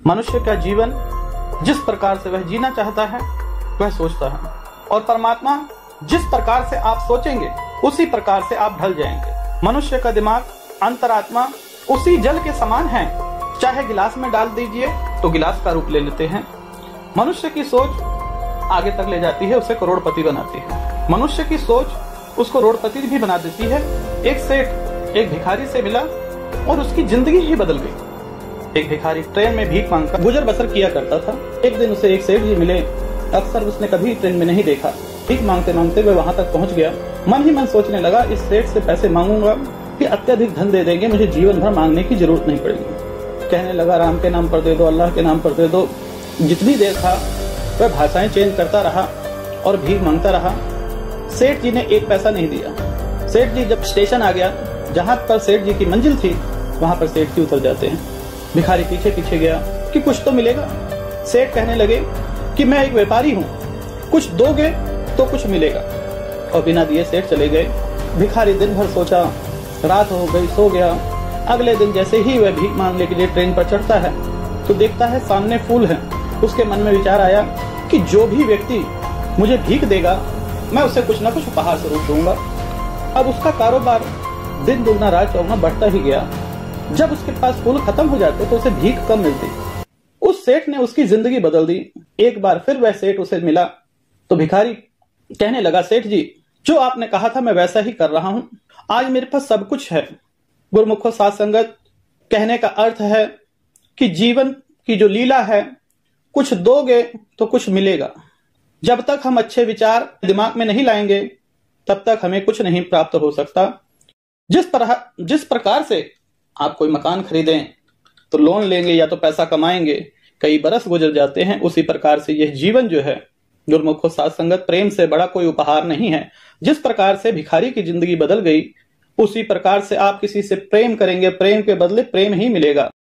मनुष्य का जीवन जिस प्रकार से वह जीना चाहता है वह सोचता है, और परमात्मा जिस प्रकार से आप सोचेंगे उसी प्रकार से आप ढल जाएंगे। मनुष्य का दिमाग, अंतरात्मा उसी जल के समान है, चाहे गिलास में डाल दीजिए तो गिलास का रूप ले लेते हैं। मनुष्य की सोच आगे तक ले जाती है, उसे करोड़पति बनाती है। मनुष्य की सोच उसको करोड़पति भी बना देती है। एक सेठ एक भिखारी से मिला और उसकी जिंदगी ही बदल गई। एक भिखारी ट्रेन में भीख मांगकर गुजर बसर किया करता था। एक दिन उसे एक सेठ जी मिले, अक्सर उसने कभी ट्रेन में नहीं देखा। भीख मांगते मांगते वह वहां तक पहुंच गया। मन ही मन सोचने लगा, इस सेठ से पैसे मांगूंगा कि अत्यधिक धन दे देंगे, मुझे जीवन भर मांगने की जरूरत नहीं पड़ेगी। कहने लगा, राम के नाम पर दे दो, अल्लाह के नाम पर दे दो। जितनी देर था वह भाषाएं चेंज करता रहा और भीख मांगता रहा। सेठ जी ने एक पैसा नहीं दिया। सेठ जी जब स्टेशन आ गया, जहां पर सेठ जी की मंजिल थी, वहां पर सेठ जी उतर जाते हैं। भिखारी पीछे पीछे गया कि कुछ तो मिलेगा। सेठ कहने लगे कि मैं एक व्यापारी हूँ, कुछ दोगे तो कुछ मिलेगा, और बिना दिए सेठ चले गए। भिखारी दिन भर सोचा, रात हो गई, सो गया। अगले दिन जैसे ही वह भीख मांगने के लिए ट्रेन पर चढ़ता है तो देखता है सामने फूल है। उसके मन में विचार आया कि जो भी व्यक्ति मुझे भीख देगा मैं उसे कुछ न कुछ उपहार स्वरूप दूंगा। अब उसका कारोबार दिन दुगना रात चौगुना बढ़ता ही गया। जब उसके पास फूल खत्म हो जाते तो उसे भीख कम मिलती। उस सेठ ने उसकी जिंदगी बदल दी। एक बार फिर वह सेठ उसे मिला तो भिखारी कहने लगा, सेठ जी जो आपने कहा था मैं वैसा ही कर रहा हूं, आज मेरे पास सब कुछ है। गुरुमुखो साध संगत, कहने का अर्थ है कि जीवन की जो लीला है, कुछ दोगे तो कुछ मिलेगा। जब तक हम अच्छे विचार दिमाग में नहीं लाएंगे तब तक हमें कुछ नहीं प्राप्त हो सकता। जिस प्रकार से आप कोई मकान खरीदें तो लोन लेंगे या तो पैसा कमाएंगे, कई बरस गुजर जाते हैं, उसी प्रकार से यह जीवन जो है गुरुमुखो साध संगत, प्रेम से बड़ा कोई उपहार नहीं है। जिस प्रकार से भिखारी की जिंदगी बदल गई, उसी प्रकार से आप किसी से प्रेम करेंगे, प्रेम के बदले प्रेम ही मिलेगा।